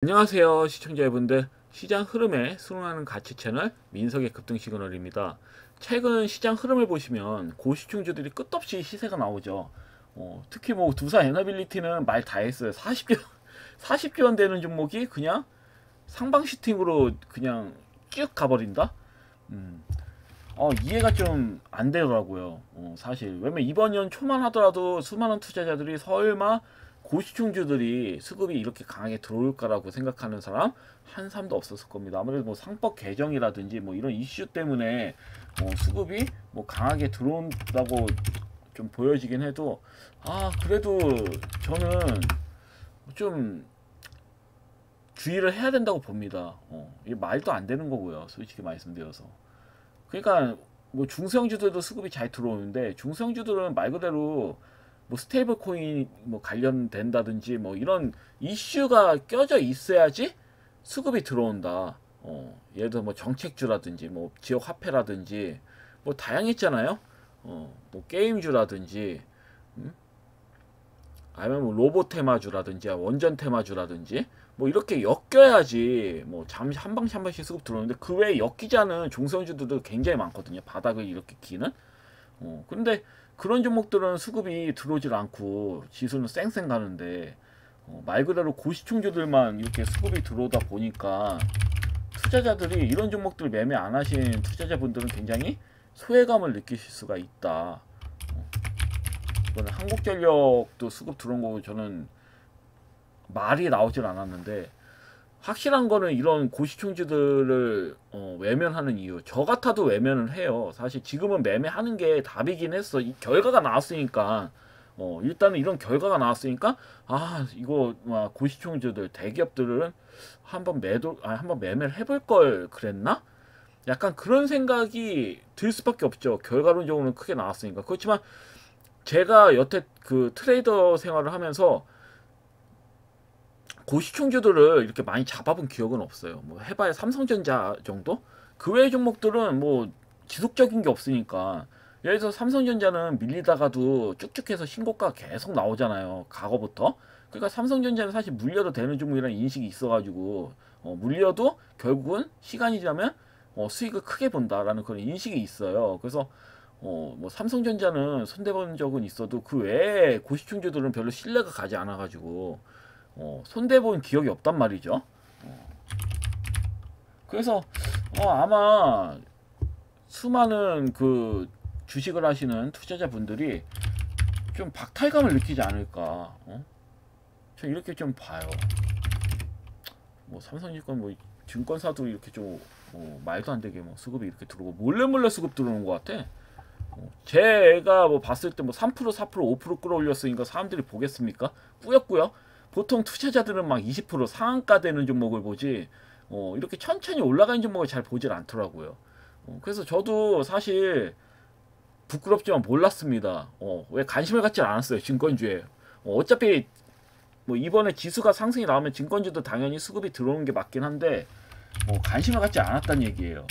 안녕하세요 시청자 여러분들. 시장 흐름에 순응하는 가치 채널 민석의 급등 시그널입니다. 최근 시장 흐름을 보시면 고시총주들이 끝없이 시세가 나오죠. 특히 뭐 두산 에너빌리티는 말 다 했어요. 40조 원 되는 종목이 그냥 상방 슈팅으로 그냥 쭉 가버린다. 이해가 좀 안 되더라고요. 사실 왜냐면 이번 년 초만 하더라도 수많은 투자자들이 설마 고시총주들이 수급이 이렇게 강하게 들어올까라고 생각하는 사람 한 사람도 없었을 겁니다. 아무래도 뭐 상법 개정이라든지 뭐 이런 이슈 때문에 수급이 뭐 강하게 들어온다고 좀 보여지긴 해도, 그래도 저는 좀 주의를 해야 된다고 봅니다. 이게 말도 안 되는 거고요, 솔직히 말씀드려서. 그러니까 뭐 중소형주들도 수급이 잘 들어오는데, 중소형주들은 말 그대로 뭐 스테이블 코인 뭐 관련된다든지 뭐 이런 이슈가 껴져 있어야지 수급이 들어온다. 예를 들어 뭐 정책주라든지 뭐 지역 화폐라든지 뭐 다양했잖아요. 뭐 게임주라든지, 음? 아니면 뭐 로봇 테마주라든지 원전 테마주라든지 뭐 이렇게 엮여야지 뭐 잠시 한 방씩 한 방씩 수급 들어오는데, 그 외에 엮이지 않은 중성주들도 굉장히 많거든요. 바닥을 이렇게 기는. 근데 그런 종목들은 수급이 들어오질 않고 지수는 쌩쌩 가는데, 말 그대로 고시총주들만 이렇게 수급이 들어오다 보니까 투자자들이 이런 종목들 매매 안 하신 투자자분들은 굉장히 소외감을 느끼실 수가 있다. 이거는 한국전력도 수급 들어온 거고, 저는 말이 나오질 않았는데, 확실한 거는 이런 고시총주들을 외면하는 이유. 저 같아도 외면을 해요. 사실 지금은 매매하는 게 답이긴 했어. 이 결과가 나왔으니까. 일단은 이런 결과가 나왔으니까, 이거 고시총주들 대기업들은 한번 매매를 해볼 걸 그랬나? 약간 그런 생각이 들 수밖에 없죠. 결과론적으로는 크게 나왔으니까. 그렇지만 제가 여태 그 트레이더 생활을 하면서 고시총주들을 이렇게 많이 잡아본 기억은 없어요. 뭐 해봐야 삼성전자 정도? 그 외의 종목들은 뭐 지속적인 게 없으니까. 예를 들어서 삼성전자는 밀리다가도 쭉쭉해서 신고가 계속 나오잖아요, 과거부터. 그러니까 삼성전자는 사실 물려도 되는 종목이라는 인식이 있어가지고, 물려도 결국은 시간이 지나면 수익을 크게 본다라는 그런 인식이 있어요. 그래서 뭐 삼성전자는 손대본 적은 있어도 그 외에 고시총주들은 별로 신뢰가 가지 않아가지고 손대본 기억이 없단 말이죠. 그래서 아마 수많은 그 주식을 하시는 투자자분들이 좀 박탈감을 느끼지 않을까. 저 이렇게 좀 봐요. 뭐 삼성증권 뭐 증권사도 이렇게 좀 말도 안 되게 뭐 수급이 이렇게 들어오고 몰래 수급 들어오는 것 같아. 제가 뭐 봤을 때 뭐 3% 4% 5% 끌어올렸으니까 사람들이 보겠습니까? 꾸역꾸역. 보통 투자자들은 막 20% 상한가 되는 종목을 보지, 이렇게 천천히 올라가는 종목을 잘 보질 않더라고요. 그래서 저도 사실 부끄럽지만 몰랐습니다. 왜 관심을 갖지 않았어요, 증권주에. 어차피 뭐 이번에 지수가 상승이 나오면 증권주도 당연히 수급이 들어오는 게 맞긴 한데, 관심을 갖지 않았다는 얘기예요.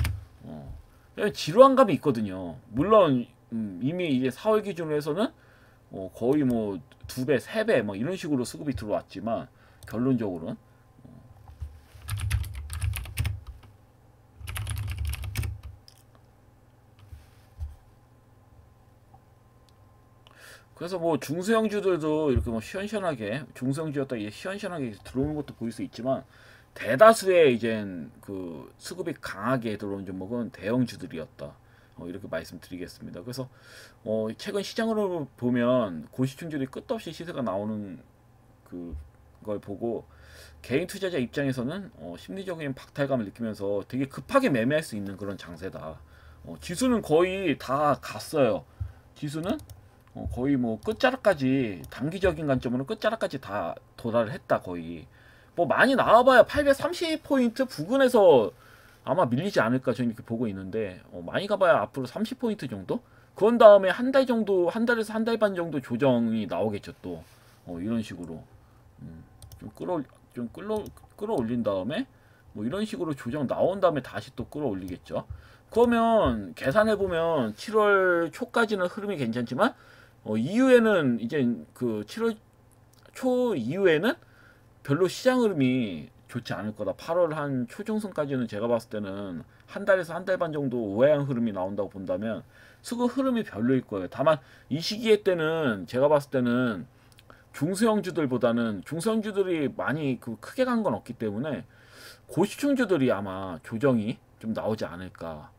지루한 감이 있거든요. 물론 이미 이제 4월 기준으로 해서는 거의 뭐 2배, 3배 뭐 이런 식으로 수급이 들어왔지만, 결론적으로는 그래서 뭐 중소형주들도 이렇게 뭐 시원시원하게, 중소형주였다 이게 시원시원하게 들어오는 것도 보일 수 있지만, 대다수의 이젠 그 수급이 강하게 들어온 종목은 대형주들이었다. 이렇게 말씀드리겠습니다. 그래서 최근 시장으로 보면 고시총주들이 끝없이 시세가 나오는 그걸 보고, 개인 투자자 입장에서는 심리적인 박탈감을 느끼면서 되게 급하게 매매할 수 있는 그런 장세다. 지수는 거의 다 갔어요. 지수는 거의 뭐 끝자락까지, 단기적인 관점으로 끝자락까지 다 도달을 했다. 거의 뭐 많이 나와봐야 830포인트 부근에서 아마 밀리지 않을까 저는 이렇게 보고 있는데, 많이 가봐야 앞으로 30포인트 정도? 그런 다음에 한 달 정도, 한 달에서 한 달 반 정도 조정이 나오겠죠 또. 이런 식으로 좀 끌어올린 다음에 뭐 이런 식으로 조정 나온 다음에 다시 또 끌어올리겠죠. 그러면 계산해 보면 7월 초까지는 흐름이 괜찮지만, 이후에는 이제 그 7월 초 이후에는 별로 시장 흐름이 좋지 않을 거다. 8월 한 초중순까지는 제가 봤을 때는 한 달에서 한 달 반 정도 우회한 흐름이 나온다고 본다면 수급 흐름이 별로일 거예요. 다만 이 시기에 때는 제가 봤을 때는 중소형주들보다는 중소형주들이 많이 그 크게 간 건 없기 때문에 고시총주들이 아마 조정이 좀 나오지 않을까.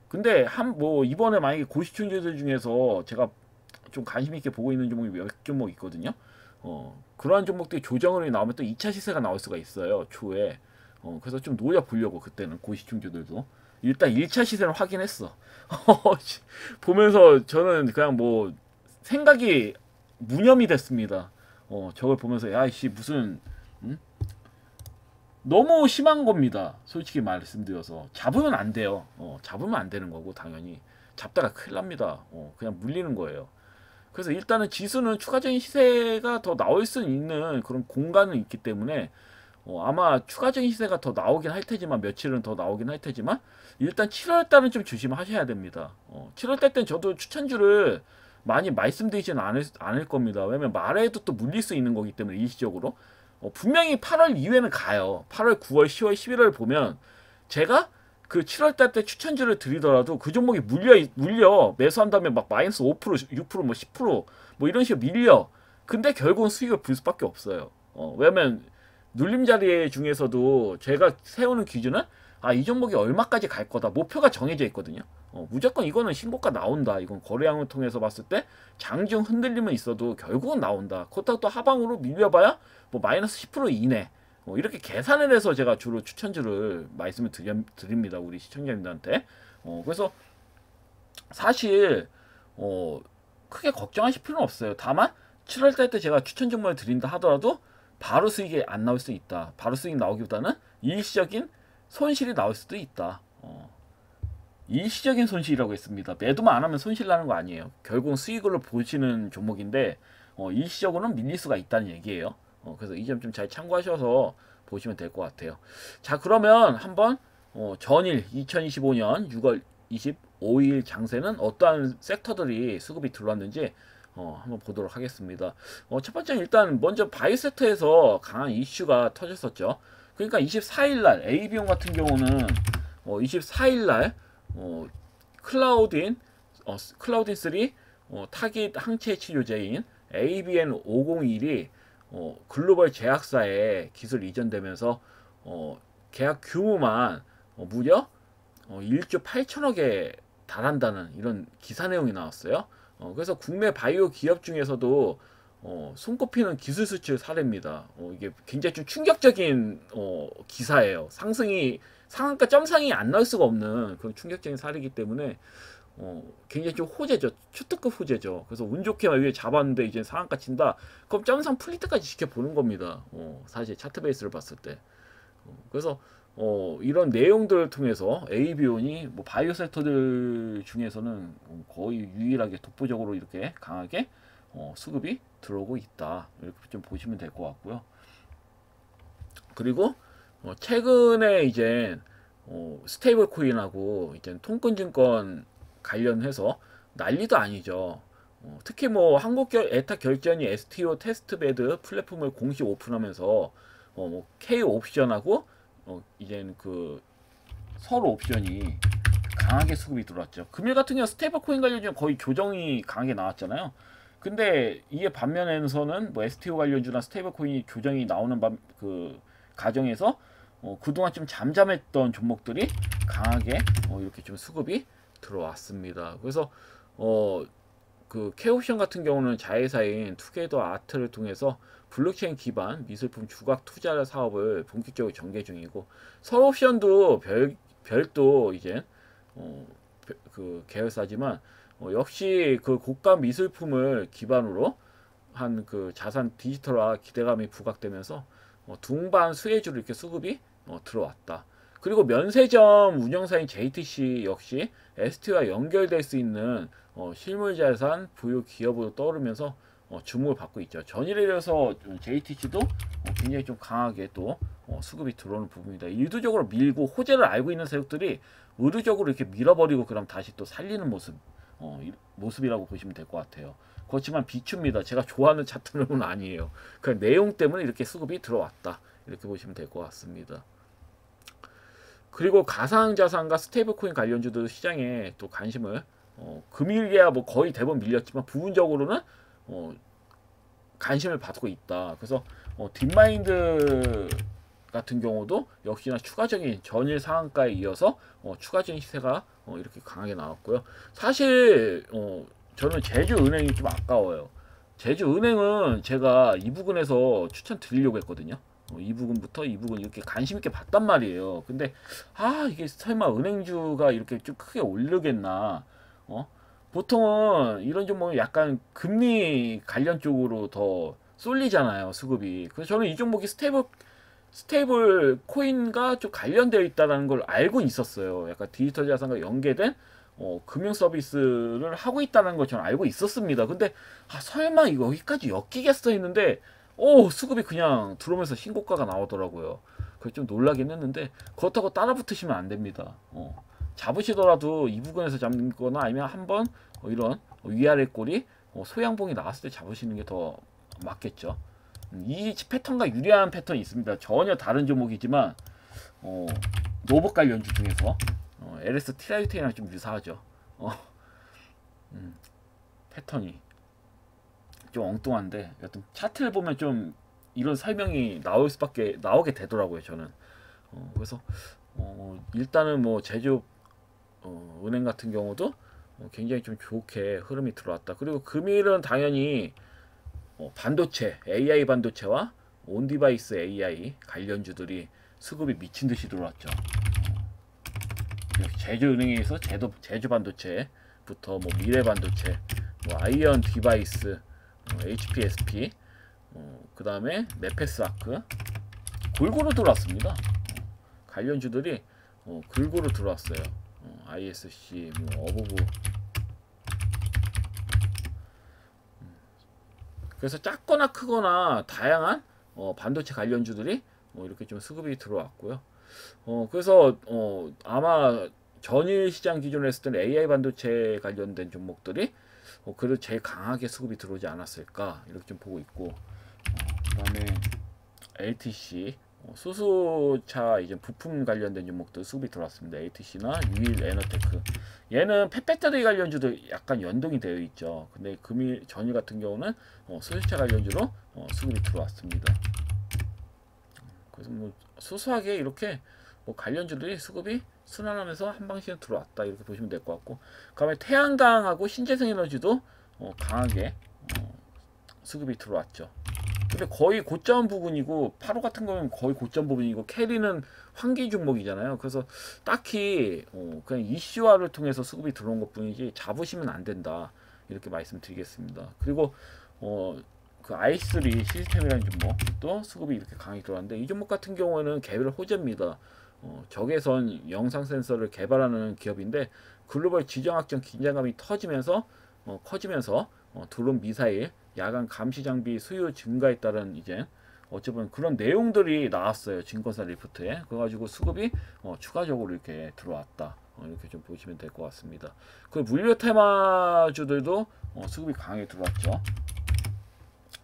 근데 뭐 이번에 만약에 고시총주들 중에서 제가 좀 관심 있게 보고 있는 종목이 몇 종목 있거든요. 그러한 종목들이 조정을 나오면 또 2차 시세가 나올 수가 있어요. 초에. 그래서 좀 노려 보려고 그때는 고시총주들도 일단 1차 시세는 확인했어. 보면서 저는 그냥 뭐 생각이 무념이 됐습니다. 저걸 보면서 야이씨 무슨 너무 심한 겁니다. 솔직히 말씀드려서 잡으면 안 돼요. 잡으면 안 되는 거고 당연히 잡다가 큰일 납니다. 그냥 물리는 거예요. 그래서 일단은 지수는 추가적인 시세가 더 나올 수 있는 그런 공간은 있기 때문에 아마 추가적인 시세가 더 나오긴 할 테지만 며칠은 더 나오긴 할 테지만 일단 7월달은 좀 조심하셔야 됩니다. 7월달 땐 저도 추천주를 많이 말씀드리지는 않을 겁니다. 왜냐면 말해도 또 물릴 수 있는 거기 때문에 일시적으로 분명히 8월 이후에는 가요. 8월, 9월, 10월, 11월 보면 제가 그 7월달 때 추천주를 드리더라도 그 종목이 물려 매수한 다음에 막 마이너스 5%, 6%, 뭐 10%뭐 이런 식으로 밀려. 근데 결국은 수익을 볼 수밖에 없어요. 왜냐면 눌림자리 중에서도 제가 세우는 기준은 이 종목이 얼마까지 갈 거다. 목표가 정해져 있거든요. 무조건 이거는 신고가 나온다. 이건 거래량을 통해서 봤을 때 장중 흔들림은 있어도 결국은 나온다. 그렇다고 또 하방으로 밀려봐야 뭐 마이너스 10% 이내. 이렇게 계산을 해서 제가 주로 추천주를 말씀을 드립니다. 우리 시청자님들한테. 그래서 사실 크게 걱정하실 필요는 없어요. 다만 7월달 때 제가 추천 종목을 드린다 하더라도 바로 수익이 안 나올 수 있다. 바로 수익 나오기보다는 일시적인 손실이 나올 수도 있다. 일시적인 손실이라고 했습니다. 매도만 안 하면 손실 나는 거 아니에요. 결국은 수익으로 보시는 종목인데 일시적으로는 밀릴 수가 있다는 얘기예요. 그래서 이 점 좀 잘 참고하셔서 보시면 될 것 같아요. 자, 그러면 한번 전일 2025년 6월 25일 장세는 어떠한 섹터들이 수급이 들어왔는지 한번 보도록 하겠습니다. 첫 번째 일단 먼저 바이오 섹터에서 강한 이슈가 터졌었죠. 그러니까 24일날 AB용 같은 경우는 24일날 클라우딘 3 타깃 항체 치료제인 ABN501이 글로벌 제약사에 기술 이전되면서 계약 규모만 무려 1조 8천억에 달한다는 이런 기사 내용이 나왔어요. 그래서 국내 바이오 기업 중에서도 손꼽히는 기술 수출 사례입니다. 이게 굉장히 좀 충격적인 기사예요. 상한가 점상이 안 나올 수가 없는 그런 충격적인 사례이기 때문에 굉장히 좀 호재죠. 초특급 호재죠. 그래서 운 좋게 위에 잡았는데 이제 상한가 친다. 그럼 점상 풀릴 때까지 지켜보는 겁니다. 사실 차트 베이스를 봤을 때. 그래서 이런 내용들을 통해서 AB온이 뭐 바이오 섹터들 중에서는 거의 유일하게 독보적으로 이렇게 강하게 수급이 들어오고 있다. 이렇게 좀 보시면 될 것 같고요. 그리고 최근에 이제 스테이블 코인하고 이제 통근증권 관련해서 난리도 아니죠. 특히 뭐 한국 에타 결전이 STO 테스트베드 플랫폼을 공식 오픈하면서 뭐 K 옵션하고 이제는 그 서로 옵션이 강하게 수급이 들어왔죠. 금일 같은 경우 스테이블 코인 관련주는 거의 조정이 강하게 나왔잖아요. 근데 이게 반면에서는 뭐 STO 관련주나 스테이블 코인이 조정이 나오는 그 과정에서 그동안 좀 잠잠했던 종목들이 강하게 이렇게 좀 수급이 들어왔습니다. 그래서 그 K옵션 같은 경우는 자회사인 투게더 아트를 통해서 블록체인 기반 미술품 주각 투자 사업을 본격적으로 전개 중이고, 서옵션도 별도 이제 그 계열사지만 역시 그 고가 미술품을 기반으로 한 그 자산 디지털화 기대감이 부각되면서 둥반 수혜주로 이렇게 수급이 들어왔다. 그리고 면세점 운영사인 JTC 역시 ST와 연결될 수 있는 실물자산 부유 기업으로 떠오르면서 주목을 받고 있죠. 전일에 이어서 JTC도 굉장히 좀 강하게 또 수급이 들어오는 부분입니다. 의도적으로 밀고 호재를 알고 있는 세력들이 의도적으로 이렇게 밀어버리고 그럼 다시 또 살리는 모습이라고 보시면 될 것 같아요. 그렇지만 비추입니다. 제가 좋아하는 차트는 아니에요. 그 내용 때문에 이렇게 수급이 들어왔다. 이렇게 보시면 될 것 같습니다. 그리고 가상자산과 스테이블코인 관련주도 시장에 또 관심을 금일계야 뭐 거의 대부분 밀렸지만 부분적으로는 관심을 받고 있다. 그래서 딥마인드 같은 경우도 역시나 추가적인 전일 상한가에 이어서 추가적인 시세가 이렇게 강하게 나왔고요. 사실 저는 제주은행이 좀 아까워요. 제주은행은 제가 이 부근에서 추천드리려고 했거든요. 이 부분부터 이 부분 이렇게 관심 있게 봤단 말이에요. 근데 이게 설마 은행주가 이렇게 좀 크게 오르겠나? 보통은 이런 종목은 약간 금리 관련 쪽으로 더 쏠리잖아요, 수급이. 그래서 저는 이 종목이 스테이블 코인과 좀 관련되어 있다는 걸 알고 있었어요. 약간 디지털 자산과 연계된 금융 서비스를 하고 있다는 걸 저는 알고 있었습니다. 근데 설마 이거 여기까지 엮이겠어 했는데 수급이 그냥 들어오면서 신고가가 나오더라고요. 그래서 좀 놀라긴 했는데 그렇다고 따라 붙으시면 안 됩니다. 잡으시더라도 이 부분에서 잡는 거나 아니면 한번 이런 위아래 꼬리 소양봉이 나왔을 때 잡으시는 게 더 맞겠죠. 이 패턴과 유리한 패턴이 있습니다. 전혀 다른 종목이지만 노브 관련주 중에서 LS 트라이테이랑 좀 유사하죠. 패턴이 좀 엉뚱한데 여튼 차트를 보면 좀 이런 설명이 나오게 되더라고요. 저는 그래서 일단은 뭐 제주 은행 같은 경우도 굉장히 좀 좋게 흐름이 들어왔다. 그리고 금일은 당연히 반도체, AI 반도체와 온디바이스 AI 관련주들이 수급이 미친 듯이 들어왔죠. 제주은행에서 제주 반도체부터 뭐 미래 반도체, 뭐 아이언 디바이스, HPSP, 그 다음에 메페스 아크 골고루 들어왔습니다. 관련주들이 골고루 들어왔어요. ISC, 뭐 어부부. 그래서 작거나 크거나 다양한 반도체 관련주들이 이렇게 좀 수급이 들어왔고요. 그래서 아마 전일 시장 기준으로 했을 때는 AI 반도체 관련된 종목들이 그래도 제일 강하게 수급이 들어오지 않았을까 이렇게 좀 보고 있고, 그다음에 LTC 수소차 이제 부품 관련된 종목도 수급이 들어왔습니다. LTC나 유일 에너테크, 얘는 펫배터리 관련주도 약간 연동이 되어 있죠. 근데 금일 전일 같은 경우는 수소차 관련주로 수급이 들어왔습니다. 그래서 뭐 소소하게 이렇게 관련주들이 수급이 순환하면서 한 방씩 들어왔다 이렇게 보시면 될 것 같고, 그다음에 태양광하고 신재생에너지도 강하게 수급이 들어왔죠. 근데 거의 고점 부분이고 8호 같은 거는 거의 고점 부분이고 캐리는 환기 종목이잖아요. 그래서 딱히 그냥 이슈화를 통해서 수급이 들어온 것 뿐이지 잡으시면 안 된다 이렇게 말씀드리겠습니다. 그리고 그 i3 시스템이라는 종목도 수급이 이렇게 강하게 들어왔는데, 이 종목 같은 경우는 개별 호재입니다. 적외선 영상 센서를 개발하는 기업인데 글로벌 지정학적 긴장감이 커지면서 드론 미사일 야간 감시 장비 수요 증가에 따른 이제 어찌 보면 그런 내용들이 나왔어요. 증권사 리포트에. 그래가지고 수급이 추가적으로 이렇게 들어왔다. 이렇게 좀 보시면 될 것 같습니다. 그 물류 테마주들도 수급이 강하게 들어왔죠.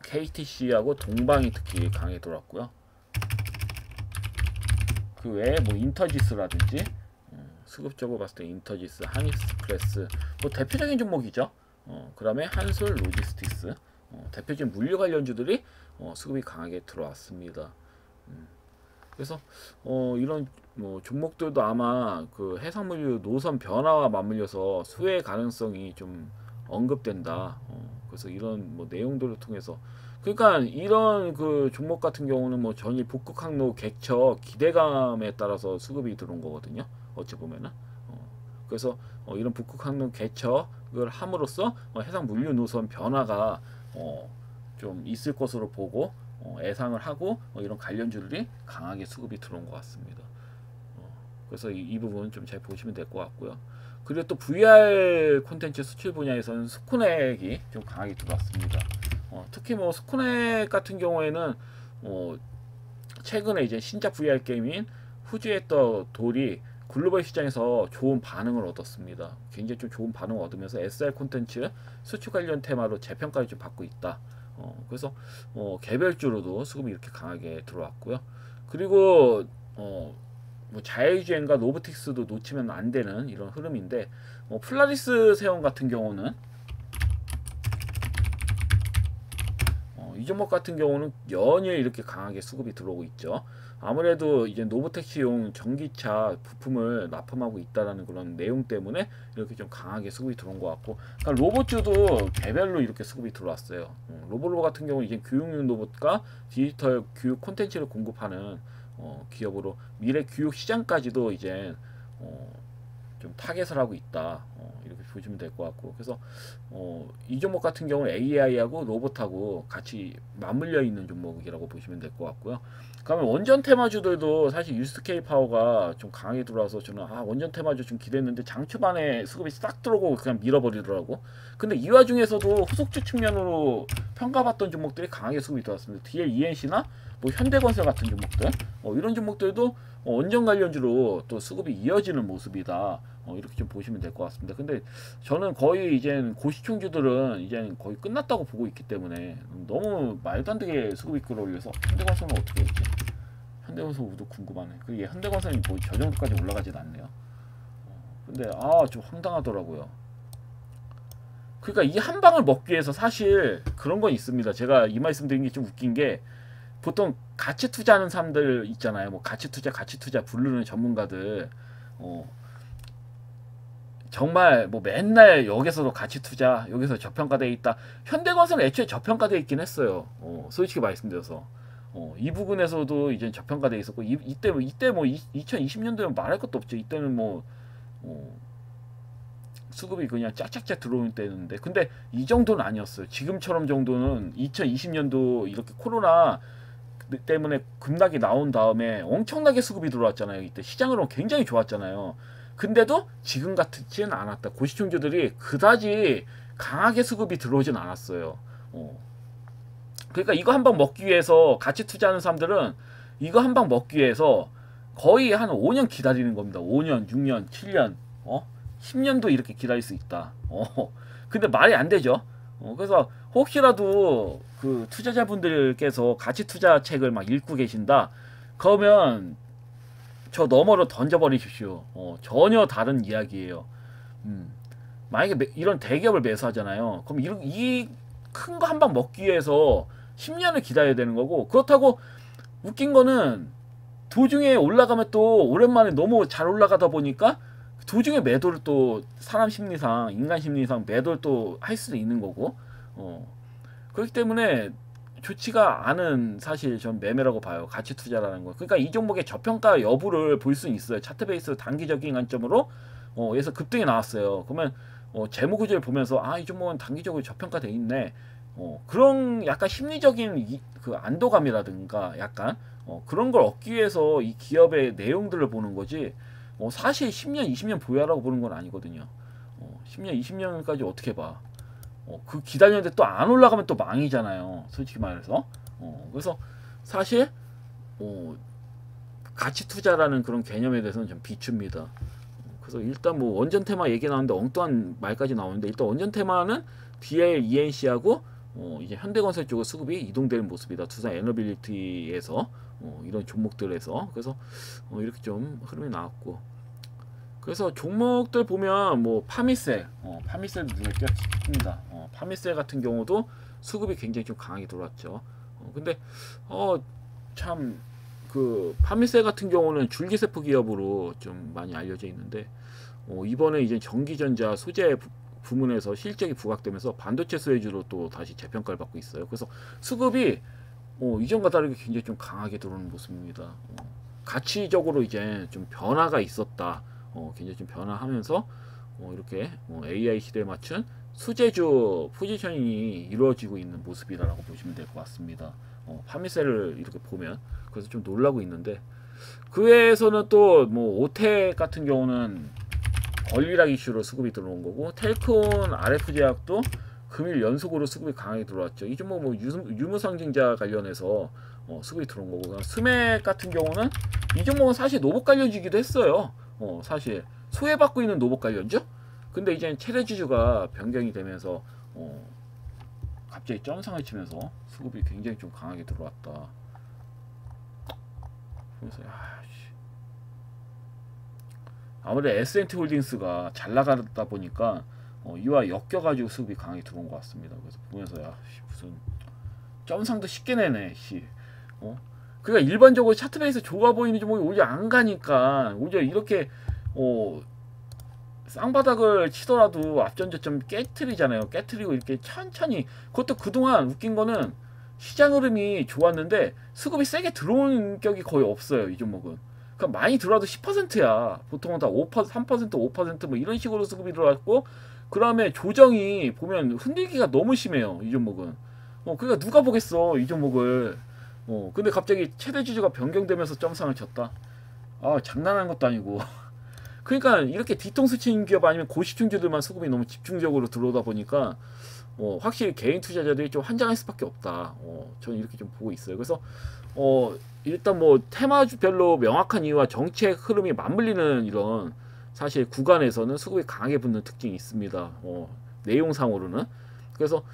KTC하고 동방이 특히 강하게 들어왔고요. 그 외에 뭐 인터지스라든지 수급적으로 봤을 때 인터지스, 한익스프레스 뭐 대표적인 종목이죠. 그 다음에 한솔 로지스틱스, 대표적인 물류 관련주들이 수급이 강하게 들어왔습니다. 그래서 이런 뭐 종목들도 아마 그 해상물류 노선 변화와 맞물려서 수혜 가능성이 좀 언급된다. 그래서 이런 뭐 내용들을 통해서, 그러니까 이런 그 종목 같은 경우는 뭐 전일 북극 항로 객처 기대감에 따라서 수급이 들어온 거거든요. 어찌 보면은. 그래서 이런 북극 항로 개척을 함으로써 해상 물류 노선 변화가 좀 있을 것으로 보고 예상을 하고 이런 관련주들이 강하게 수급이 들어온 것 같습니다. 그래서 이 부분 좀 잘 보시면 될 것 같고요. 그리고 또 VR 콘텐츠 수출 분야에서는 스코넥이 좀 강하게 들어왔습니다. 특히 뭐 스코넥 같은 경우에는 최근에 이제 신작 VR 게임인 후지의 떠 돌이 글로벌 시장에서 좋은 반응을 얻었습니다. 굉장히 좀 좋은 반응을 얻으면서 SR 콘텐츠 수출 관련 테마로 재평가를 좀 받고 있다. 그래서 개별주로도 수급이 이렇게 강하게 들어왔고요. 그리고 뭐 자율주행과 로보틱스도 놓치면 안 되는 이런 흐름인데, 플라리스 세원 같은 경우는 이 종목 같은 경우는 연일 이렇게 강하게 수급이 들어오고 있죠. 아무래도 이제 노브택시용 전기차 부품을 납품하고 있다라는 그런 내용 때문에 이렇게 좀 강하게 수급이 들어온 것 같고, 그러니까 로봇주도 개별로 이렇게 수급이 들어왔어요. 로볼로 같은 경우는 이제 교육용 로봇과 디지털 교육 콘텐츠를 공급하는 기업으로 미래 교육 시장까지도 이제 좀 타겟을 하고 있다, 이렇게 보시면 될 것 같고, 그래서 이 종목 같은 경우는 AI하고 로봇하고 같이 맞물려 있는 종목이라고 보시면 될 것 같고요. 그러면 원전 테마주들도 사실 유스케이 파워가 좀 강하게 들어와서 저는 원전 테마주 좀 기대했는데 장 초반에 수급이 싹 들어오고 그냥 밀어버리더라고. 근데 이 와중에서도 후속주 측면으로 평가받던 종목들이 강하게 수급이 들어왔습니다. 뒤에 ENC나 뭐 현대건설 같은 종목들, 이런 종목들도 원전 관련주로 또 수급이 이어지는 모습이다, 이렇게 좀 보시면 될 것 같습니다. 근데 저는 거의 이제 고시총주들은 이제 거의 끝났다고 보고 있기 때문에 너무 말도 안 되게 수급이 끌어올려서 현대건설은 어떻게 했지? 현대건설 우도 궁금하네. 그게 현대건설이 뭐 저 정도까지 올라가진 않네요. 근데 좀 황당하더라고요. 그러니까 이 한 방을 먹기 위해서 사실 그런 건 있습니다. 제가 이 말씀 드린 게 좀 웃긴 게, 보통 가치 투자하는 사람들 있잖아요. 뭐 가치 투자 부르는 전문가들, 정말 뭐 맨날 여기서도 가치 투자, 여기서 저평가돼 있다. 현대건설은 애초에 저평가돼 있긴 했어요. 솔직히 말씀드려서 이 부분에서도 이제 저평가돼 있었고, 이때 뭐 2020년도면 말할 것도 없죠. 이때는 뭐 수급이 그냥 짝짝짝 들어오는 때였는데, 근데 이 정도는 아니었어요. 지금처럼 정도는 2020년도 이렇게 코로나 때문에 급락이 나온 다음에 엄청나게 수급이 들어왔잖아요. 이때 시장으로 굉장히 좋았잖아요. 근데도 지금 같지는 않았다. 고시총주들이 그다지 강하게 수급이 들어오진 않았어요. 그러니까 이거 한 방 먹기 위해서 같이 투자하는 사람들은 이거 한 방 먹기 위해서 거의 한 5년 기다리는 겁니다. 5년, 6년, 7년, 10년도 이렇게 기다릴 수 있다. 근데 말이 안 되죠. 그래서 혹시라도 그 투자자분들께서 가치 투자 책을 막 읽고 계신다, 그러면 저 너머로 던져버리십시오. 전혀 다른 이야기예요. 만약에 이런 대기업을 매수하잖아요. 그럼 이 큰 거 한 방 먹기 위해서 10년을 기다려야 되는 거고, 그렇다고 웃긴 거는 도중에 올라가면 또 오랜만에 너무 잘 올라가다 보니까 도중에 매도를 또 사람 심리상, 인간 심리상 매도를 또 할 수도 있는 거고, 그렇기 때문에 좋지가 않은, 사실 전 매매라고 봐요. 가치 투자라는 거. 그러니까 이 종목의 저평가 여부를 볼 수 있어요. 차트 베이스 단기적인 관점으로 그래서 급등이 나왔어요. 그러면 재무 구조를 보면서 이 종목은 단기적으로 저평가돼 있네. 그런 약간 심리적인 그 안도감이라든가 약간 그런 걸 얻기 위해서 이 기업의 내용들을 보는 거지, 사실 10년, 20년 보유하라고 보는 건 아니거든요. 10년, 20년까지 어떻게 봐. 그 기다렸는데 또 안 올라가면 또 망이잖아요. 솔직히 말해서. 그래서 사실 가치 투자라는 그런 개념에 대해서는 좀 비춥니다. 그래서 일단 뭐 원전 테마 얘기 나오는데 엉뚱한 말까지 나오는데, 일단 원전 테마는 뒤에 ENC하고 이제 현대건설 쪽으로 수급이 이동되는 모습이다. 두산 에너빌리티에서 이런 종목들에서. 그래서 이렇게 좀 흐름이 나왔고, 그래서 종목들 보면 뭐 파미셀, 파미셀도 눈에 띄었습니다. 파미셀 같은 경우도 수급이 굉장히 좀 강하게 들어왔죠. 근데 참 그 파미셀 같은 경우는 줄기세포 기업으로 좀 많이 알려져 있는데, 이번에 이제 전기전자 소재 부문에서 실적이 부각되면서 반도체 수혜주로 또 다시 재평가를 받고 있어요. 그래서 수급이 이전과 다르게 굉장히 좀 강하게 들어오는 모습입니다. 가치적으로 이제 좀 변화가 있었다. 굉장히 좀 변화하면서 이렇게 AI 시대에 맞춘 수제주 포지셔닝이 이루어지고 있는 모습이라고 보시면 될 것 같습니다. 파미셀을 이렇게 보면 그래서 좀 놀라고 있는데, 그 외에서는 또 뭐 오텍 같은 경우는 권리락 이슈로 수급이 들어온 거고, 텔콘 RF제약도 금일 연속으로 수급이 강하게 들어왔죠. 이 종목 뭐 유무상증자 관련해서 수급이 들어온 거고, 스맥 같은 경우는 이 종목은 사실 노복 관련주기도 했어요. 사실 소외받고 있는 노복 관련주. 근데 이제 최대주주가 변경이 되면서 갑자기 점상을 치면서 수급이 굉장히 좀 강하게 들어왔다. 보면서 야, 아무래도 S&T 홀딩스가 잘 나가다 보니까 이와 엮여가지고 수급이 강하게 들어온 것 같습니다. 그래서 보면서 야, 무슨 점상도 쉽게 내네, 씨. 그러니까 일반적으로 차트 베이스 좋아 보이는 종목이 오히려 안 가니까 오히려 이렇게 쌍바닥을 치더라도 앞전저점 깨트리잖아요. 깨트리고 이렇게 천천히. 그것도 그동안 웃긴 거는 시장 흐름이 좋았는데 수급이 세게 들어온 격이 거의 없어요. 이 종목은. 그러니까 많이 들어와도 10%야. 보통은 다 5%, 3%, 5% 뭐 이런 식으로 수급이 들어왔고, 그 다음에 조정이 보면 흔들기가 너무 심해요. 이 종목은. 그러니까 누가 보겠어 이 종목을. 근데 갑자기 최대 주주가 변경되면서 점상을 쳤다. 아, 장난하는 것도 아니고. 그러니까 이렇게 뒤통수 치는 기업 아니면 고시중주들만 수급이 너무 집중적으로 들어오다 보니까 확실히 개인 투자자들이 좀 환장할 수밖에 없다. 저는 이렇게 좀 보고 있어요. 그래서 일단 뭐 테마별로 명확한 이유와 정책 흐름이 맞물리는 이런 사실 구간에서는 수급이 강하게 붙는 특징이 있습니다. 내용상으로는. 그래서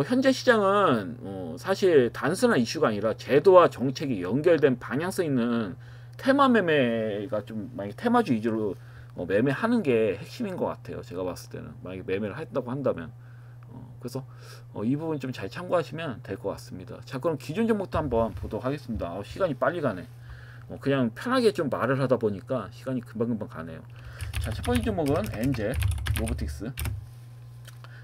현재 시장은 사실 단순한 이슈가 아니라 제도와 정책이 연결된 방향성 있는 테마 매매가 좀 만약 테마주 위주로 매매하는 게 핵심인 것 같아요. 제가 봤을 때는 만약에 매매를 한다고 한다면 그래서 이 부분 좀 잘 참고하시면 될 것 같습니다. 자, 그럼 기준 종목도 한번 보도록 하겠습니다. 시간이 빨리 가네. 그냥 편하게 좀 말을 하다 보니까 시간이 금방금방 가네요. 자, 첫 번째 종목은 엔젤 로보틱스.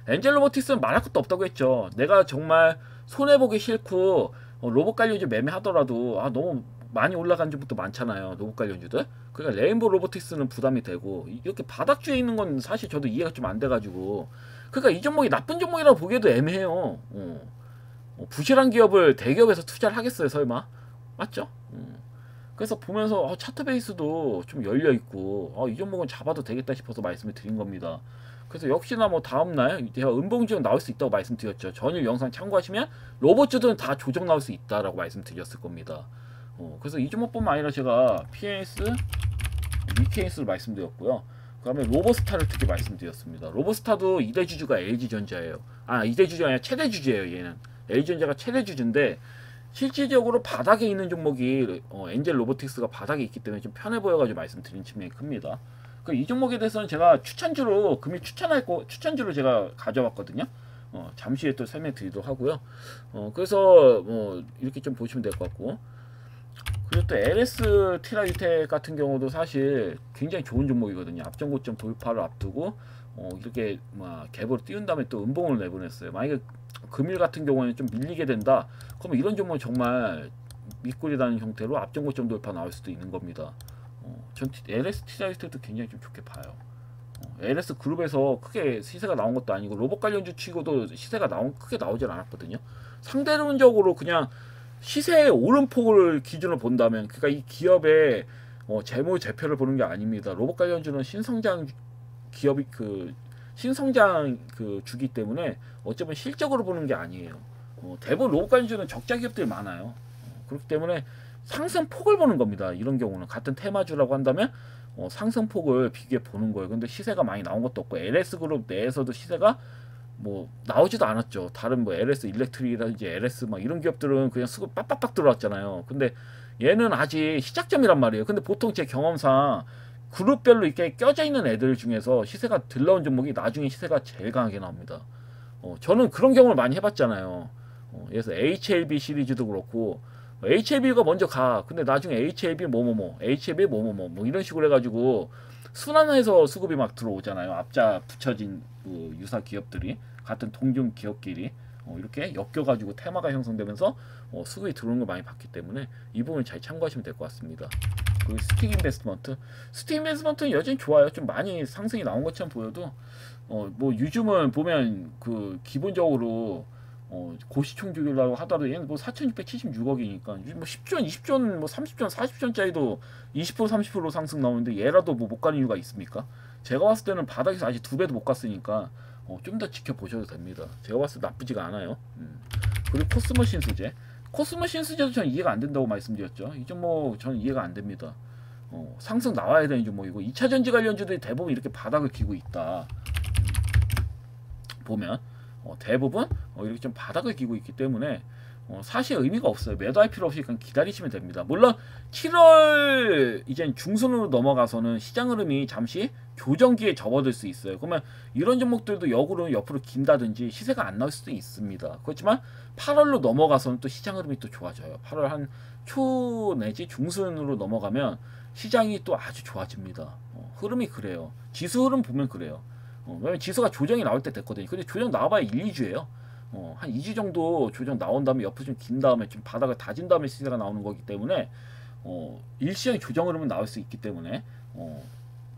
엔젤 로보틱스는 말할 것도 없다고 했죠. 내가 정말 손해보기 싫고 로봇 관련주 매매하더라도 너무 많이 올라간 주부터 많잖아요. 로봇 관련주들. 그러니까 레인보우 로보틱스는 부담이 되고 이렇게 바닥주에 있는 건 사실 저도 이해가 좀 안 돼가지고 그러니까 이 종목이 나쁜 종목이라고 보기에도 애매해요. 부실한 기업을 대기업에서 투자를 하겠어요, 설마? 맞죠? 그래서 보면서 차트 베이스도 좀 열려 있고 이 종목은 잡아도 되겠다 싶어서 말씀을 드린 겁니다. 그래서 역시나 뭐 다음날 제가 음봉지원 나올 수 있다고 말씀드렸죠. 전일 영상 참고하시면 로봇주들은 다 조정 나올 수 있다라고 말씀드렸을 겁니다. 그래서 이 종목뿐만 아니라 제가 PNS, 니케이스를 말씀드렸고요. 그 다음에 로보스타를 특히 말씀드렸습니다. 로보스타도 2대 주주가 LG전자예요. 2대 주주가 아니라 최대 주주예요. 얘는 LG전자가 최대 주주인데 실질적으로 바닥에 있는 종목이 엔젤 로보틱스가 바닥에 있기 때문에 좀 편해 보여가지고 말씀드린 측면이 큽니다. 이 종목에 대해서는 제가 추천주로 금일 추천주로 제가 가져왔거든요. 잠시 후에 또 설명드리도록 하고요. 그래서 이렇게 좀 보시면 될 것 같고, 그리고 또 LS 티라유텍 같은 경우도 사실 굉장히 좋은 종목이거든요. 앞전고점 돌파를 앞두고 이렇게 막 갭으로 띄운 다음에 또 음봉을 내보냈어요. 만약에 금일 같은 경우에는 좀 밀리게 된다. 그러면 이런 종목은 정말 밑골이라는 형태로 앞전고점 돌파 나올 수도 있는 겁니다. 전 LS 티라유텍도 굉장히 좀 좋게 봐요. LS 그룹에서 크게 시세가 나온 것도 아니고 로봇 관련주 치고도 시세가 크게 나오질 않았거든요. 상대론적으로 그냥 시세의 오름폭을 기준으로 본다면, 그러니까 이 기업의 재무제표를 보는 게 아닙니다. 로봇 관련주는 신성장 기업이 신성장 주기 때문에 어쩌면 실적으로 보는 게 아니에요. 대부분 로봇 관련주는 적자 기업들이 많아요. 그렇기 때문에 상승폭을 보는 겁니다. 이런 경우는 같은 테마주라고 한다면 상승폭을 비교해 보는 거예요. 근데 시세가 많이 나온 것도 없고 LS 그룹 내에서도 시세가 뭐 나오지도 않았죠. 다른 뭐 LS 일렉트릭이라든지 LS 막 이런 기업들은 그냥 수급 빡빡빡 들어왔잖아요. 근데 얘는 아직 시작점이란 말이에요. 근데 보통 제 경험상 그룹별로 이렇게 껴져 있는 애들 중에서 시세가 들 나온 종목이 나중에 시세가 제일 강하게 나옵니다. 저는 그런 경험을 많이 해봤잖아요. 그래서 HLB 시리즈도 그렇고 HLB가 먼저 가. 근데 나중에 HLB 뭐뭐뭐, HLB 뭐뭐뭐 뭐 이런 식으로 해가지고 순환해서 수급이 막 들어오잖아요. 앞자 붙여진 유사 기업들이 같은 동종 기업끼리 이렇게 엮여가지고 테마가 형성되면서 수급이 들어오는 걸 많이 봤기 때문에 이 부분 잘 참고하시면 될 것 같습니다. 그리고 스틱 인베스트먼트는 여전히 좋아요. 좀 많이 상승이 나온 것처럼 보여도 뭐 요즘은 보면 기본적으로 고시총주라고 하더라도 얘는 뭐 4,676억이니까 뭐 10전, 20전, 뭐 30전, 40전짜리도 20% 30% 상승 나오는데 얘라도 뭐 못 가는 이유가 있습니까? 제가 봤을 때는 바닥에서 아직 2배도 못 갔으니까 좀 더 지켜보셔도 됩니다. 제가 봤을 때 나쁘지가 않아요. 그리고 코스모 신수제도 저는 이해가 안 된다고 말씀드렸죠. 이 종목 저는 이해가 안 됩니다. 상승 나와야 되는 종목이고 2차 전지 관련주들이 대부분 이렇게 바닥을 기고 있다. 보면 대부분 이렇게 좀 바닥을 기고 있기 때문에 사실 의미가 없어요. 매도할 필요 없이 그냥 기다리시면 됩니다. 물론 7월 이제 중순으로 넘어가서는 시장 흐름이 잠시 조정기에 접어들 수 있어요. 그러면 이런 종목들도 역으로 옆으로 긴다든지 시세가 안 나올 수도 있습니다. 그렇지만 8월로 넘어가서는 또 시장 흐름이 또 좋아져요. 8월 한 초 내지 중순으로 넘어가면 시장이 또 아주 좋아집니다. 흐름이 그래요. 지수 흐름 보면 그래요. 왜냐면 지수가 조정이 나올 때 됐거든요. 근데 조정 나와봐야 1, 2주예요. 한 2주 정도 조정 나온 다음에 옆으로 좀 긴 다음에 좀 바닥을 다진 다음에 시세가 나오는 거기 때문에 일시적인 조정 흐름은 나올 수 있기 때문에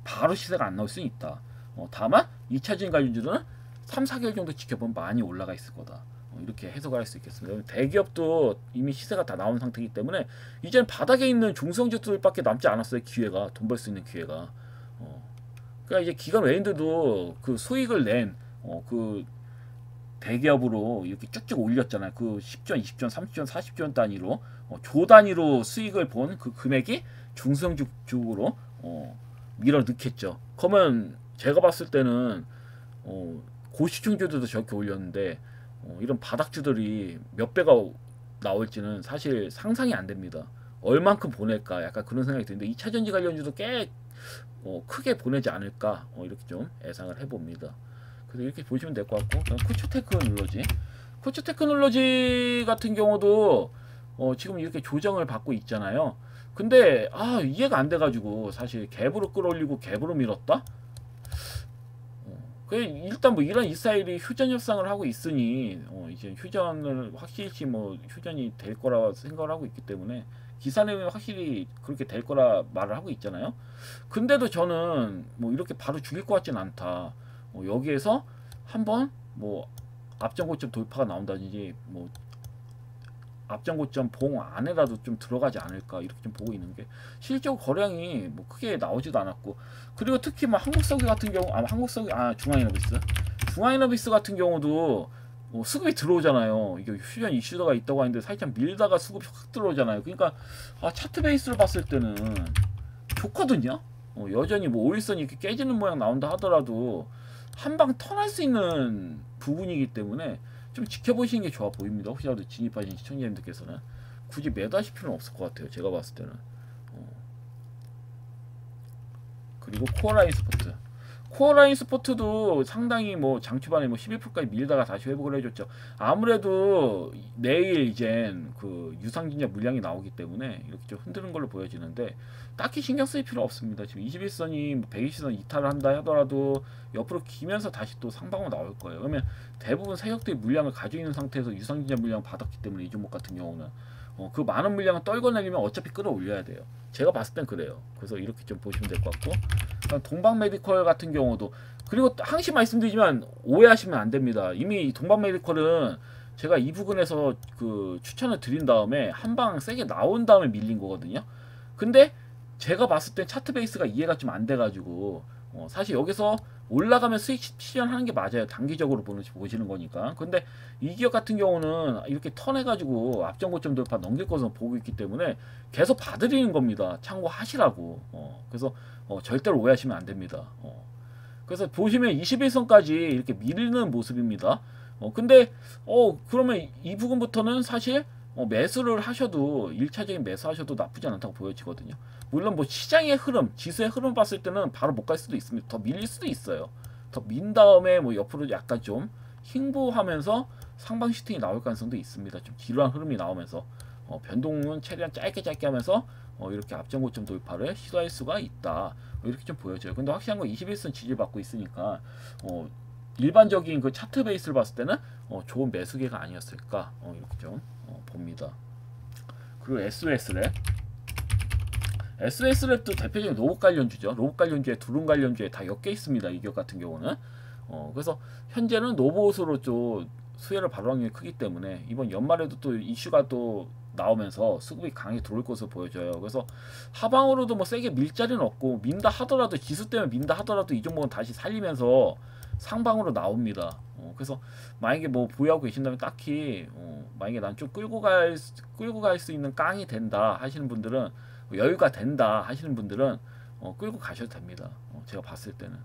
바로 시세가 안 나올 수 있다. 다만 2차적인 관련주들은 3, 4개월 정도 지켜보면 많이 올라가 있을 거다. 이렇게 해석을 할 수 있겠습니다. 대기업도 이미 시세가 다 나온 상태이기 때문에 이제는 바닥에 있는 중성주들밖에 남지 않았어요. 기회가, 돈 벌 수 있는 기회가. 그러니까 이제 기관 외인들도 그 수익을 낸 그 대기업으로 이렇게 쭉쭉 올렸잖아요. 그 10전, 20전, 30전, 40전 단위로 조 단위로 수익을 본 그 금액이 중성주 쪽으로 밀어 넣겠죠. 그러면 제가 봤을 때는 고시총주들도 저렇게 올렸는데 이런 바닥주들이 몇 배가 나올지는 사실 상상이 안 됩니다. 얼만큼 보낼까 약간 그런 생각이 드는데 2차전지 관련주도 꽤 크게 보내지 않을까 이렇게 좀 예상을 해봅니다. 그래서 이렇게 보시면 될 것 같고, 코츠테크놀로지, 코츠테크놀로지 같은 경우도 지금 이렇게 조정을 받고 있잖아요. 근데 이해가 안 돼가지고 사실 갭으로 끌어올리고 갭으로 밀었다. 일단 뭐 이란 이스라엘이 휴전 협상을 하고 있으니 이제 휴전을 확실히 뭐 휴전이 될 거라 생각을 하고 있기 때문에 기사 내용이 확실히 그렇게 될 거라 말을 하고 있잖아요. 근데도 저는 뭐 이렇게 바로 죽일 것 같진 않다. 여기에서 한번 뭐 앞전 고점 돌파가 나온다든지 뭐 앞전 고점 봉 안에라도 좀 들어가지 않을까 이렇게 좀 보고 있는 게 실제로 거래량이 뭐 크게 나오지도 않았고, 그리고 특히 뭐 한국석유 같은 경우 중앙이너비스 같은 경우도 수급이 들어오잖아요. 이게 휴전 이슈가 있다고 하는데 살짝 밀다가 수급이 확 들어오잖아요. 그러니까 차트 베이스로 봤을 때는 좋거든요. 여전히 뭐 오일선이 이렇게 깨지는 모양 나온다 하더라도 한 방 턴할 수 있는 부분이기 때문에 좀 지켜보시는 게 좋아 보입니다. 혹시라도 진입하신 시청자님들께서는 굳이 매도하실 필요는 없을 것 같아요. 제가 봤을 때는. 그리고 코어라인 스포트도 상당히 뭐 장초반에 뭐 11%까지 밀다가 다시 회복을 해줬죠. 아무래도 내일 이젠 그 유상증자 물량이 나오기 때문에 이렇게 좀 흔드는 걸로 보여지는데 딱히 신경 쓸 필요 없습니다. 지금 21선이 120선 이탈을 한다 하더라도 옆으로 기면서 다시 또 상방으로 나올 거예요. 그러면 대부분 세력들이 물량을 가지고 있는 상태에서 유상증자 물량을 받았기 때문에 이 종목 같은 경우는 그 많은 물량을 떨궈내려면 어차피 끌어올려야 돼요. 제가 봤을 땐 그래요. 그래서 이렇게 좀 보시면 될 것 같고, 동방메디컬 같은 경우도, 그리고 항시 말씀드리지만 오해하시면 안 됩니다. 이미 동방메디컬은 제가 이 부분에서 그 추천을 드린 다음에 한 방 세게 나온 다음에 밀린 거거든요. 근데 제가 봤을 땐 차트 베이스가 이해가 좀 안 돼가지고 사실 여기서 올라가면 수익 실현하는 게 맞아요. 단기적으로 보시는 거니까. 근데 이 기업 같은 경우는 이렇게 턴해가지고 앞전 고점 돌파 넘길 것으로 보고 있기 때문에 계속 봐드리는 겁니다. 참고하시라고. 그래서 절대로 오해하시면 안 됩니다. 그래서 보시면 21선까지 이렇게 밀리는 모습입니다. 근데 그러면 이 부분부터는 사실 매수를 하셔도 1차적인 매수하셔도 나쁘지 않다고 보여지거든요. 물론 뭐 시장의 흐름, 지수의 흐름 봤을 때는 바로 못 갈 수도 있습니다. 더 밀릴 수도 있어요. 더 민 다음에 뭐 옆으로 약간 좀 횡보하면서 상방 슈팅이 나올 가능성도 있습니다. 좀 지루한 흐름이 나오면서 변동은 최대한 짧게 하면서 이렇게 앞전 고점 돌파를 시도할 수가 있다. 이렇게 좀 보여져요. 근데 확실한 건 21선 지지를 받고 있으니까 일반적인 그 차트 베이스를 봤을 때는 좋은 매수기가 아니었을까 이렇게 좀 봅니다. 그리고 SS랩도 대표적인 로봇 관련주죠. 로봇 관련주에 드론 관련주에 다 엮여 있습니다. 이 기업 같은 경우는. 그래서 현재는 로봇으로 좀 수혜를 받을 확률이 크기 때문에 이번 연말에도 또 이슈가 또 나오면서 수급이 강하게 들어올 것으로 보여져요. 그래서 하방으로도 뭐 세게 밀 자리는 없고, 민다 하더라도 지수 때문에 민다 하더라도 이 종목은 다시 살리면서 상방으로 나옵니다. 그래서 만약에 뭐 보유하고 계신다면 딱히 만약에 난 좀 끌고 갈 수 있는 깡이 된다 하시는 분들은, 여유가 된다 하시는 분들은 끌고 가셔도 됩니다. 제가 봤을 때는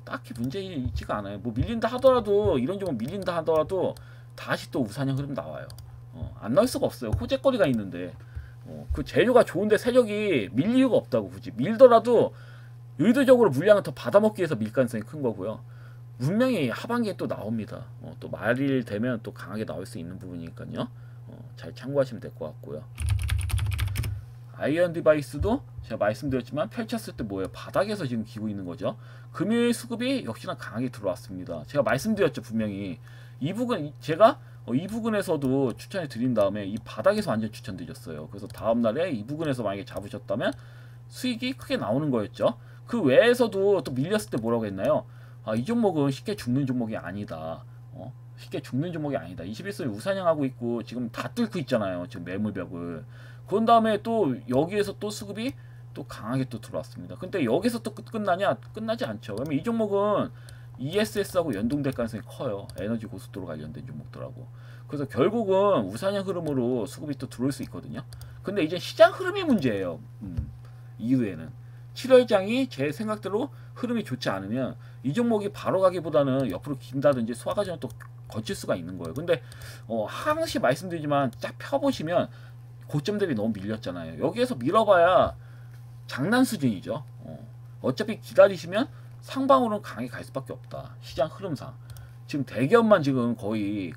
딱히 문제 있지가 않아요. 뭐 밀린다 하더라도, 이런 종목 밀린다 하더라도 다시 또 우상향 흐름 나와요. 안 나올 수가 없어요. 호재거리가 있는데 그 재료가 좋은데 세력이 밀 이유가 없다고. 굳이 밀더라도 의도적으로 물량을 더 받아먹기 위해서 밀 가능성이 큰 거고요. 분명히 하반기에 또 나옵니다. 또 말일 되면 또 강하게 나올 수 있는 부분이니까요. 잘 참고하시면 될 것 같고요. 아이언 디바이스도 제가 말씀드렸지만 펼쳤을 때 뭐예요? 바닥에서 지금 기고 있는 거죠. 금요일 수급이 역시나 강하게 들어왔습니다. 제가 말씀드렸죠. 분명히 이 부분 제가 이 부분에서도 추천해 드린 다음에 이 바닥에서 완전 추천드렸어요. 그래서 다음날에 이 부분에서 만약에 잡으셨다면 수익이 크게 나오는 거였죠. 그 외에서도 또 밀렸을 때 뭐라고 했나요? 이 종목은 쉽게 죽는 종목이 아니다. 쉽게 죽는 종목이 아니다. 21선이 우상향하고 있고 지금 다 뚫고 있잖아요. 지금 매물벽을. 그런 다음에 또 여기에서 또 수급이 또 강하게 또 들어왔습니다. 근데 여기서 또 끝나냐? 끝나지 않죠. 왜냐면 이 종목은 ESS하고 연동될 가능성이 커요. 에너지 고속도로 관련된 종목들하고. 그래서 결국은 우상향 흐름으로 수급이 또 들어올 수 있거든요. 근데 이제 시장 흐름이 문제예요. 이후에는 7월장이 제 생각대로 흐름이 좋지 않으면 이 종목이 바로 가기보다는 옆으로 긴다든지 소화 과정을 또 거칠 수가 있는 거예요. 근데 항시 말씀드리지만 쫙 펴보시면 고점 대비 너무 밀렸잖아요. 여기에서 밀어봐야 장난 수준이죠. 어차피 기다리시면 상방으로는 강하게 갈 수밖에 없다. 시장 흐름상. 지금 대기업만 지금 거의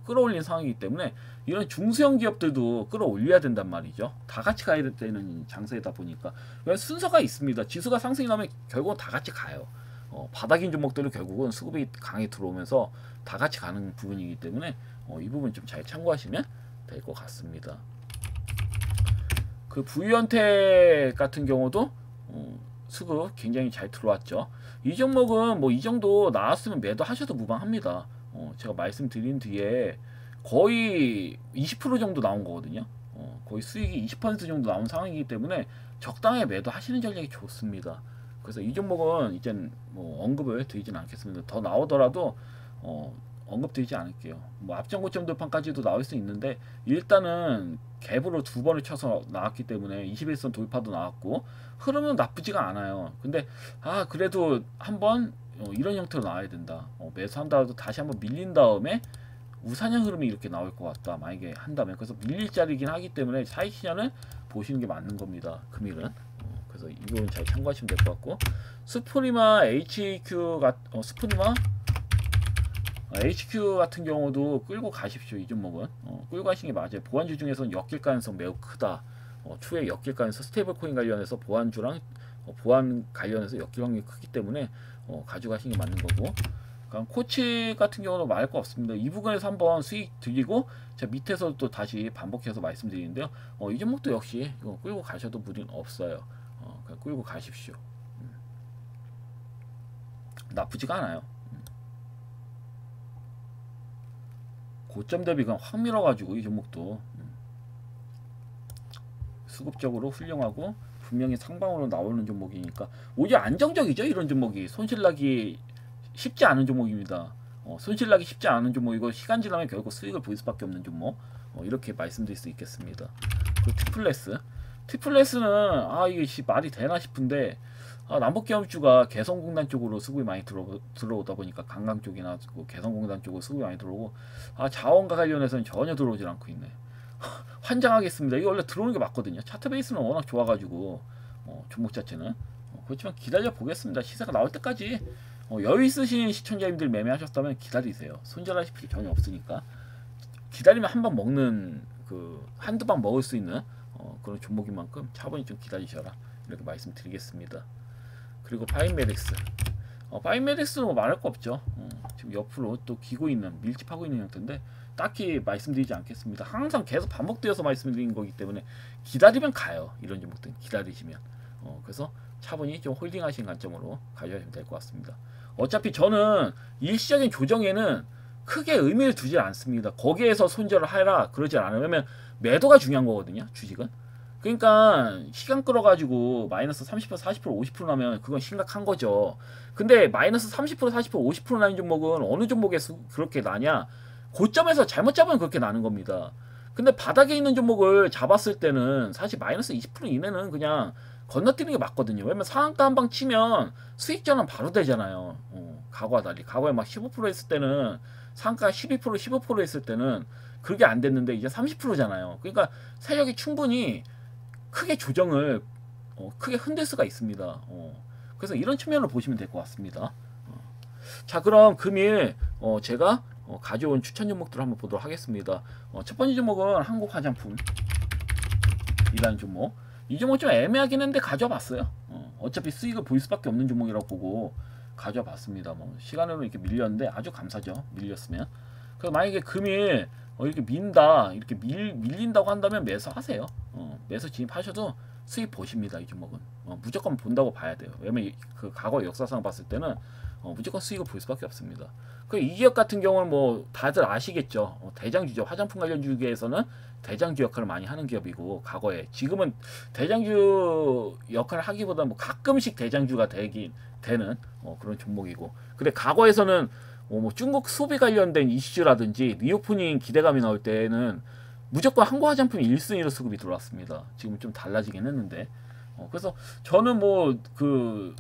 끌어올린 상황이기 때문에 이런 중소형 기업들도 끌어올려야 된단 말이죠. 다 같이 가야 되는 장세이다 보니까 순서가 있습니다. 지수가 상승이 나면 결국은 다 같이 가요. 바닥인 종목들은 결국은 수급이 강하게 들어오면서 다 같이 가는 부분이기 때문에 이 부분 좀 잘 참고하시면 될 것 같습니다. 그 부위원택 같은 경우도 수급 굉장히 잘 들어왔죠. 이 종목은 뭐 이 정도 나왔으면 매도하셔도 무방합니다. 제가 말씀드린 뒤에 거의 20% 정도 나온 거거든요. 거의 수익이 20% 정도 나온 상황이기 때문에 적당히 매도하시는 전략이 좋습니다. 그래서 이 종목은 이젠 뭐 언급을 드리진 않겠습니다. 더 나오더라도 언급 드리지 않을게요. 뭐 앞전 고점 돌파까지도 나올 수 있는데 일단은 갭으로 두 번을 쳐서 나왔기 때문에 21선 돌파도 나왔고 흐름은 나쁘지가 않아요. 근데 그래도 한번 이런 형태로 나와야 된다. 매수한다고 다시 한번 밀린 다음에 우상향 흐름이 이렇게 나올 것 같다. 만약에 한다면. 그래서 밀릴 자리이긴 하기 때문에 사익 시장을 보시는 게 맞는 겁니다. 금일은. 그래서 이 부분 잘 참고하시면 될 것 같고 스프리마 HQ 스프리마 HQ 같은 경우도 끌고 가십시오. 이 종목은 끌고 가시는 게 맞아요. 보안주 중에서는 엮일 가능성 매우 크다. 추후에 엮일 가능성 스테이블 코인 관련해서 보안주랑 보안 관련해서 엮일 확률이 크기 때문에 가져가시는 게 맞는 거고 그럼 코치 같은 경우는 말할 거 없습니다. 이 부분에서 한번 수익 들리고 제가 밑에서 또 다시 반복해서 말씀드리는데요. 이 종목도 역시 이거 끌고 가셔도 무리는 없어요. 그냥 끌고 가십시오. 나쁘지가 않아요. 고점 대비 그냥 확 밀어가지고 이 종목도 수급적으로 훌륭하고 분명히 상방으로 나오는 종목이니까 오히려 안정적이죠. 이런 종목이 손실나기 쉽지 않은 종목입니다. 손실나기 쉽지 않은 종목이고 시간 지나면 결국 수익을 볼 수밖에 없는 종목 이렇게 말씀드릴 수 있겠습니다. 그리고 티플레스는 이게 말이 되나 싶은데 남북기업주가 개성공단 쪽으로 수급이 많이 들어오다 보니까 강강 쪽이나 개성공단 쪽으로 수급이 많이 들어오고 자원과 관련해서는 전혀 들어오질 않고 있네. 환장하겠습니다. 이거 원래 들어오는 게 맞거든요. 차트 베이스는 워낙 좋아가지고 종목 자체는 그렇지만 기다려 보겠습니다. 시세가 나올 때까지 여유 있으신 시청자님들 매매하셨다면 기다리세요. 손절하실 필요 전혀 없으니까 기다리면 한 번 먹는 한두 방 먹을 수 있는 그런 종목인 만큼 차분히 좀 기다리셔라 이렇게 말씀드리겠습니다. 그리고 파인메덱스는 뭐 말할 거 없죠. 지금 옆으로 또 기고 있는 밀집하고 있는 형태인데 딱히 말씀드리지 않겠습니다. 항상 계속 반복되어서 말씀드리는 거기 때문에 기다리면 가요. 이런 종목들은 기다리시면 그래서 차분히 좀 홀딩하신 관점으로 가셔야 될 것 같습니다. 어차피 저는 일시적인 조정에는 크게 의미를 두지 않습니다. 거기에서 손절을 하라 그러지 않아요. 왜냐면 매도가 중요한 거거든요. 주식은. 그러니까 시간 끌어가지고 마이너스 30%, 40%, 50% 나면 그건 심각한 거죠. 근데 마이너스 30%, 40%, 50% 나는 종목은 어느 종목에서 그렇게 나냐? 고점에서 잘못 잡으면 그렇게 나는 겁니다. 근데 바닥에 있는 종목을 잡았을 때는 사실 마이너스 20% 이내는 그냥 건너뛰는 게 맞거든요. 왜냐면 상한가 한 방 치면 수익 전환 바로 되잖아요. 과거와 달리. 과거에 막 15% 했을 때는 상가 12% 15% 했을 때는 그게 안 됐는데 이제 30%잖아요. 그러니까 세력이 충분히 크게 조정을 크게 흔들 수가 있습니다. 그래서 이런 측면으로 보시면 될 것 같습니다. 자, 그럼 금일 제가 가져온 추천 종목들을 한번 보도록 하겠습니다. 첫 번째 종목은 한국화장품이라는 종목. 이 종목 좀 애매하긴 한데 가져와 봤어요. 어차피 수익을 보일 수밖에 없는 종목이라고 보고 가져와 봤습니다. 뭐 시간으로 이렇게 밀렸는데 아주 감사죠. 밀렸으면. 그래서 만약에 금일 이렇게 민다, 이렇게 밀린다고 한다면 매수하세요. 매수 진입하셔도 수익 보십니다. 이 종목은 무조건 본다고 봐야 돼요. 왜냐면 그 과거 역사상 봤을 때는 무조건 수익을 볼 수밖에 없습니다. 그 이 기업 같은 경우는 뭐 다들 아시겠죠. 대장주죠. 화장품 관련 주계에서는 대장주 역할을 많이 하는 기업이고, 과거에 지금은 대장주 역할을 하기보다 뭐 가끔씩 대장주가 되는 그런 종목이고, 근데 과거에서는 뭐 중국 소비 관련된 이슈라든지 리오프닝 기대감이 나올 때는 무조건 한국 화장품이 1순위로 수급이 들어왔습니다. 지금 좀 달라지긴 했는데, 그래서 저는 뭐 그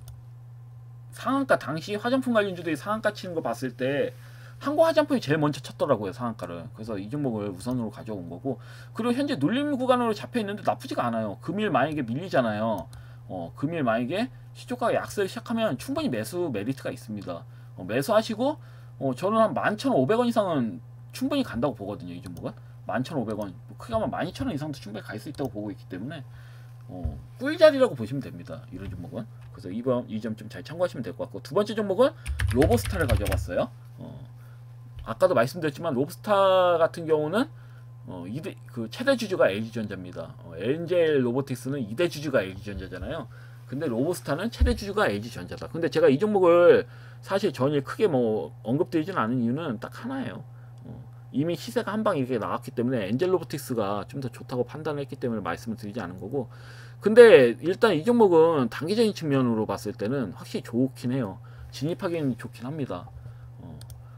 상한가, 당시 화장품 관련주들이 상한가 치는 거 봤을 때 한국 화장품이 제일 먼저 쳤더라고요, 상한가를. 그래서 이 종목을 우선으로 가져온 거고, 그리고 현재 눌림 구간으로 잡혀 있는데 나쁘지가 않아요. 금일 만약에 밀리잖아요. 금일 만약에 시초가가 약세를 시작하면 충분히 매수 메리트가 있습니다. 매수하시고, 저는 한 11,500원 이상은 충분히 간다고 보거든요. 이 종목은 11,500원, 크게 하면 12,000원 이상도 충분히 갈 수 있다고 보고 있기 때문에 꿀자리라고 보시면 됩니다. 이런 종목은. 그래서 이 점 좀 잘 참고하시면 될 것 같고, 두 번째 종목은 로보스타를 가져봤어요. 아까도 말씀드렸지만 로보스타 같은 경우는 그 최대 주주가 LG전자입니다. 엔젤 로보틱스는 2대 주주가 LG전자잖아요. 근데 로보스타는 최대 주주가 LG전자다. 근데 제가 이 종목을 사실 전일 크게 뭐 언급드리진 않은 이유는 딱 하나예요. 이미 시세가 한 방 이렇게 나왔기 때문에 엔젤 로보틱스가 좀 더 좋다고 판단했기 때문에 말씀을 드리지 않은 거고, 근데 일단 이 종목은 단기적인 측면으로 봤을 때는 확실히 좋긴 해요. 진입하기는 좋긴 합니다.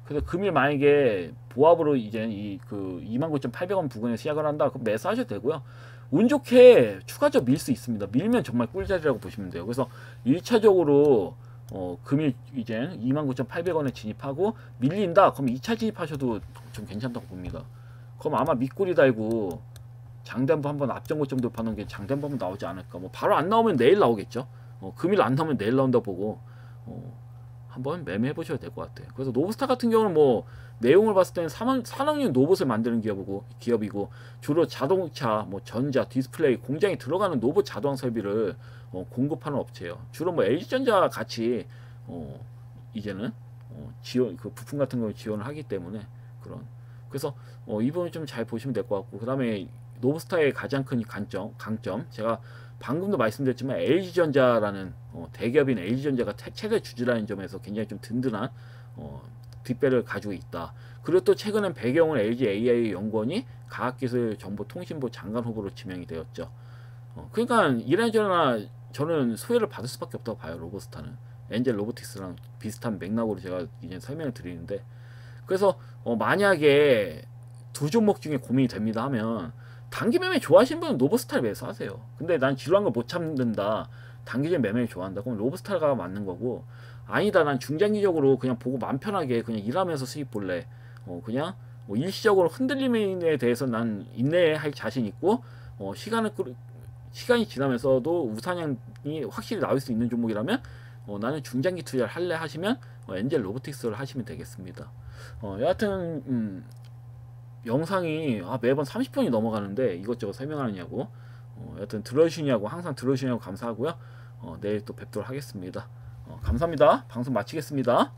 그래서 금일 만약에 보합으로 이제 그 29,800원 부근에 시작을 한다, 그럼 매수하셔도 되고요. 운 좋게 추가적으로 밀 수 있습니다. 밀면 정말 꿀자리라고 보시면 돼요. 그래서 1차적으로 금일 이제 29,800원에 진입하고 밀린다, 그럼 2차 진입하셔도 좀 괜찮다고 봅니다. 그럼 아마 밑꼬리 달고 장대한부 한번 앞전고점 돌파하는 게 장대한부 한번 나오지 않을까. 뭐 바로 안 나오면 내일 나오겠죠. 금일 안 나오면 내일 나온다 보고 한번 매매해 보셔도 될 것 같아요. 그래서 노브스타 같은 경우는 뭐 내용을 봤을 때는 산업용 로봇을 만드는 기업이고 주로 자동차, 뭐 전자, 디스플레이 공장에 들어가는 로봇 자동 설비를 공급하는 업체예요. 주로 뭐 LG전자 같이 이제는 지원, 그 부품 같은 걸 지원을 하기 때문에 그래서 이 부분 좀 잘 보시면 될 것 같고, 그 다음에 노브스타의 가장 큰 강점, 제가 방금도 말씀드렸지만 LG전자라는 대기업인 LG전자가 최대 주주라는 점에서 굉장히 좀 든든한 뒷배를 가지고 있다. 그리고 또 최근엔 배경은 LG AI 연구원이 과학기술정보통신부 장관 후보로 지명이 되었죠. 그러니까 이래저래 저는 소외를 받을 수밖에 없다고 봐요. 로보스타는 엔젤 로보틱스랑 비슷한 맥락으로 제가 이제 설명을 드리는데, 그래서 만약에 두 종목 중에 고민이 됩니다 하면 단기 매매 좋아하시는 분은 로보스타를 매수하세요. 근데 난 지루한 걸 못 참는다, 단기적 매매를 좋아한다, 그럼 로보스타가 맞는 거고, 아니다 난 중장기적으로 그냥 보고 마음 편하게 그냥 일하면서 수익 볼래, 그냥 뭐 일시적으로 흔들림에 대해서 난 인내할 자신 있고, 시간이 지나면서도 우상향이 확실히 나올 수 있는 종목이라면 나는 중장기 투자를 할래 하시면 엔젤 로보틱스를 하시면 되겠습니다. 여하튼 영상이 매번 30분이 넘어가는데 이것저것 설명하느냐고, 여하튼 들어주시냐고, 항상 들어주시냐고 감사하고요. 내일 또 뵙도록 하겠습니다. 감사합니다. 방송 마치겠습니다.